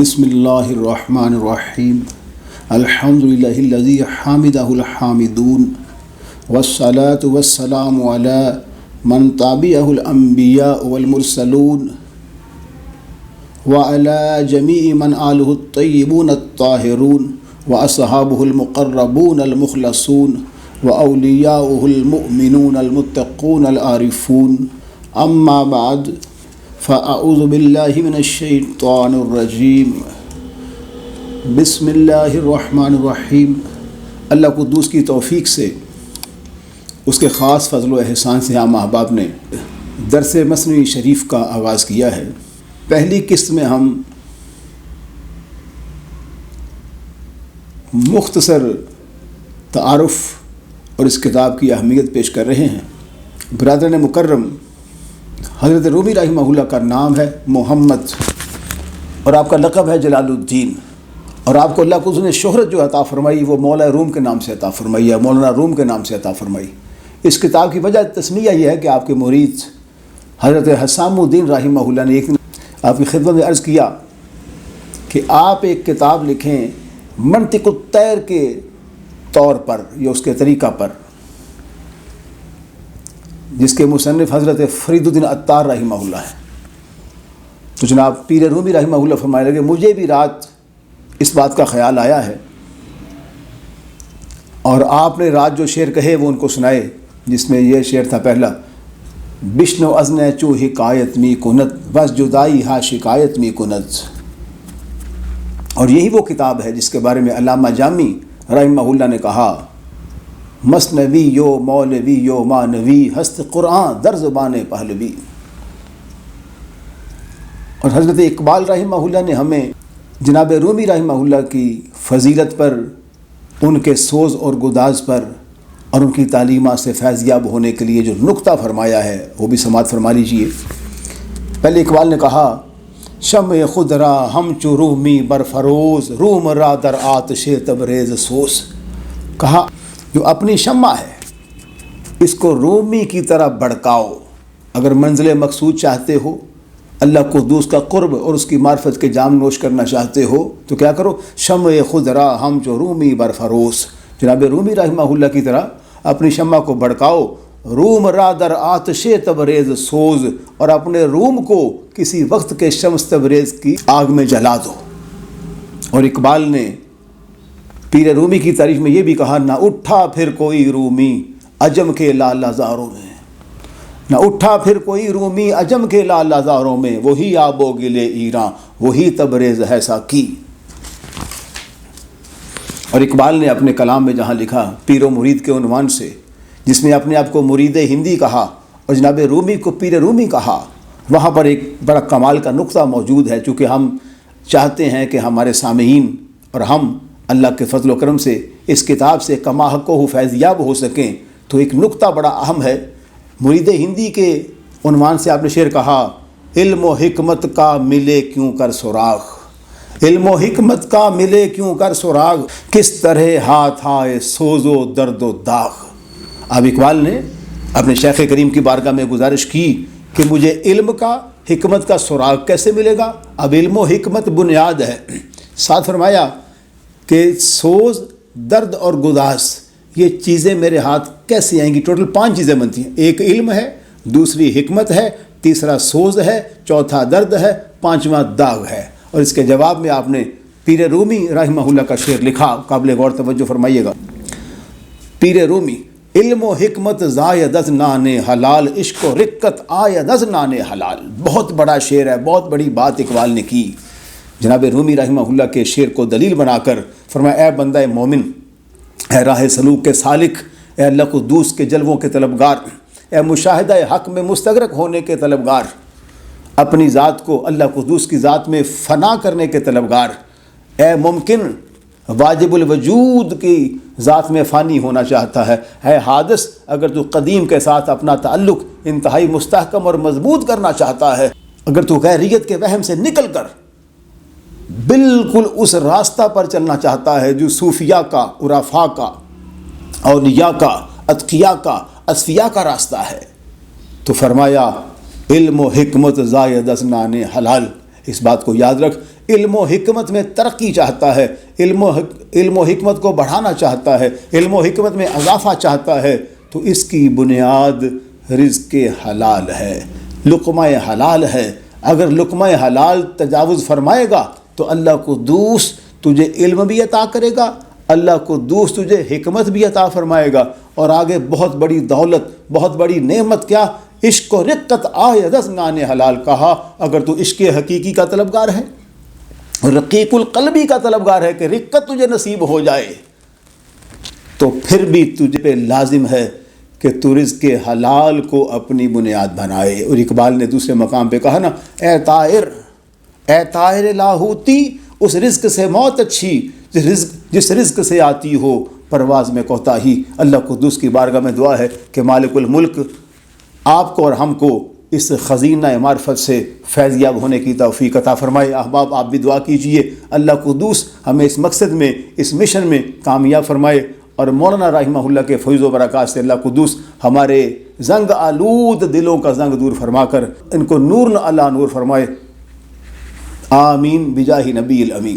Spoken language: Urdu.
بسم اللہ الرحمن الرحیم الحمد للہ الذی حمدہ الحامدون والصلاة والسلام علی من تابعہ الانبیاء والمرسلون وعلی جمیع من آلہ الطیبون الطاہرون واصحابہ المقربون المخلصون واولیاؤہ المؤمنون المتقون العارفون اما بعد فاعوذ باللہ من الشیطان الرجیم بسم اللہ الرحمن الرحیم۔ اللہ قدوس کی توفیق سے، اس کے خاص فضل و احسان سے ہم احباب نے درس مثنوی شریف کا آغاز کیا ہے۔ پہلی قسط میں ہم مختصر تعارف اور اس کتاب کی اہمیت پیش کر رہے ہیں۔ برادران مکرم، حضرت رومی رحمہ اللہ کا نام ہے محمد اور آپ کا لقب ہے جلال الدین، اور آپ کو اللہ کو نے شہرت جو عطا فرمائی وہ مولا روم کے نام سے عطا فرمائی ہے، مولانا روم کے نام سے عطا فرمائی۔ اس کتاب کی وجہ تسمیہ یہ ہے کہ آپ کے مرید حضرت حسام الدین رحمہ اللہ نے ایک دن آپ کی خدمت میں عرض کیا کہ آپ ایک کتاب لکھیں منطق الطیر کے طور پر یا اس کے طریقہ پر، جس کے مصنف حضرت فرید الدین عطار رحمہ اللہ ہے۔ تو جناب پیر رومی رحمہ اللہ فرمائے لگے مجھے بھی رات اس بات کا خیال آیا ہے، اور آپ نے رات جو شعر کہے وہ ان کو سنائے، جس میں یہ شعر تھا پہلا: بشنو ازن چو حکایت می کنت بس جدائی ہا شکایت می کنت۔ اور یہی وہ کتاب ہے جس کے بارے میں علامہ جامی رحمہ اللہ نے کہا: مثنوی یو مولوی یو مانوی ہست قرآن در زبان پہلوی۔ اور حضرت اقبال رحمہ اللہ نے ہمیں جناب رومی رحمہ اللہ کی فضیلت پر، ان کے سوز اور گداز پر اور ان کی تعلیمات سے فیض یاب ہونے کے لیے جو نکتہ فرمایا ہے وہ بھی سماعت فرما لیجیے۔ پہلے اقبال نے کہا: شمع خود را ہمچو رومی برفروز روم را در آتش تبریز سوز۔ کہا جو اپنی شمع ہے اس کو رومی کی طرح بھڑکاؤ۔ اگر منزل مقصود چاہتے ہو، اللہ قدوس کا قرب اور اس کی معرفت کے جام نوش کرنا چاہتے ہو تو کیا کرو؟ شمع خود را ہم جو رومی برفروز، جناب رومی رحمہ اللہ کی طرح اپنی شمع کو بھڑکاؤ۔ روم را در آتش تبریز سوز، اور اپنے روم کو کسی وقت کے شمس تبریز کی آگ میں جلا دو۔ اور اقبال نے پیر رومی کی تعریف میں یہ بھی کہا: نہ اٹھا پھر کوئی رومی عجم کے لال زاروں میں، نہ اٹھا پھر کوئی رومی عجم کے لال زاروں میں، وہی آب و گلے ایراں وہی تبریز ہے ساکی۔ اور اقبال نے اپنے کلام میں جہاں لکھا پیر و مرید کے عنوان سے، جس میں اپنے آپ کو مرید ہندی کہا اور جناب رومی کو پیر رومی کہا، وہاں پر ایک بڑا کمال کا نقطہ موجود ہے۔ چونکہ ہم چاہتے ہیں کہ ہمارے سامعین اور ہم اللہ کے فضل و کرم سے اس کتاب سے کما حق و فیض یاب ہو سکیں، تو ایک نقطہ بڑا اہم ہے۔ مرید ہندی کے عنوان سے آپ نے شعر کہا: علم و حکمت کا ملے کیوں کر سراغ، علم و حکمت کا ملے کیوں کر سراغ، کس طرح ہاتھ آئے سوز و درد و داغ۔ اب اقبال نے اپنے شیخ کریم کی بارگاہ میں گزارش کی کہ مجھے علم کا، حکمت کا سراغ کیسے ملے گا؟ اب علم و حکمت بنیاد ہے۔ ساتھ فرمایا کہ سوز، درد اور گداز، یہ چیزیں میرے ہاتھ کیسے آئیں گی؟ ٹوٹل 5 چیزیں بنتی ہیں۔ ایک علم ہے، دوسری حکمت ہے، تیسرا سوز ہے، چوتھا درد ہے، 5واں داغ ہے۔ اور اس کے جواب میں آپ نے پیر رومی رحمہ اللہ کا شعر لکھا، قابل غور توجہ فرمائیے گا۔ پیر رومی: علم و حکمت زاید از نان حلال، عشق و رقت آید از نان حلال۔ بہت بڑا شعر ہے، بہت بڑی بات اقبال نے کی۔ جناب رومی رحمہ اللہ کے شعر کو دلیل بنا کر فرمایا: اے بندہ مومن، اے راہ سلوک کے سالک، اے اللہ قدوس کے جلووں کے طلبگار، اے مشاہدہ حق میں مستغرق ہونے کے طلبگار، اپنی ذات کو اللہ قدوس کی ذات میں فنا کرنے کے طلبگار، اے ممکن واجب الوجود کی ذات میں فانی ہونا چاہتا ہے، اے حادث اگر تو قدیم کے ساتھ اپنا تعلق انتہائی مستحکم اور مضبوط کرنا چاہتا ہے، اگر تو غیریت کے وہم سے نکل کر بالکل اس راستہ پر چلنا چاہتا ہے جو صوفیاء کا، عرفاء کا، اولیاء کا، اتقیاء کا، اصفیاء کا راستہ ہے، تو فرمایا علم و حکمت زائد از نان حلال۔ اس بات کو یاد رکھ، علم و حکمت میں ترقی چاہتا ہے، علم و حکمت کو بڑھانا چاہتا ہے، علم و حکمت میں اضافہ چاہتا ہے، تو اس کی بنیاد رزق حلال ہے، لقمہ حلال ہے۔ اگر لقمہ حلال تجاوز فرمائے گا تو اللہ قدوس تجھے علم بھی عطا کرے گا، اللہ قدوس تجھے حکمت بھی عطا فرمائے گا، اور آگے بہت بڑی دولت، بہت بڑی نعمت کیا، عشق و رقت آئے دستگان حلال کہا۔ اگر تو عشق حقیقی کا طلبگار ہے، رقیق القلبی کا طلبگار ہے کہ رقت تجھے نصیب ہو جائے، تو پھر بھی تجھے پہ لازم ہے کہ تو رزق حلال کو اپنی بنیاد بنائے۔ اور اقبال نے دوسرے مقام پہ کہا نا، اے طائر لاہوتی، اس رزق سے موت اچھی جس رزق سے آتی ہو پرواز میں کوتاہی۔ اللہ قدوس کی بارگاہ میں دعا ہے کہ مالک الملک آپ کو اور ہم کو اس خزینہ معرفت سے فیض یاب ہونے کی توفیق عطا فرمائے۔ احباب آپ بھی دعا کیجئے، اللہ قدوس ہمیں اس مقصد میں، اس مشن میں کامیاب فرمائے، اور مولانا رحمہ اللہ کے فیض و برکات سے اللہ قدوس ہمارے زنگ آلود دلوں کا زنگ دور فرما کر ان کو نور علی نور فرمائے۔ آمین بجاہ نبی الامین۔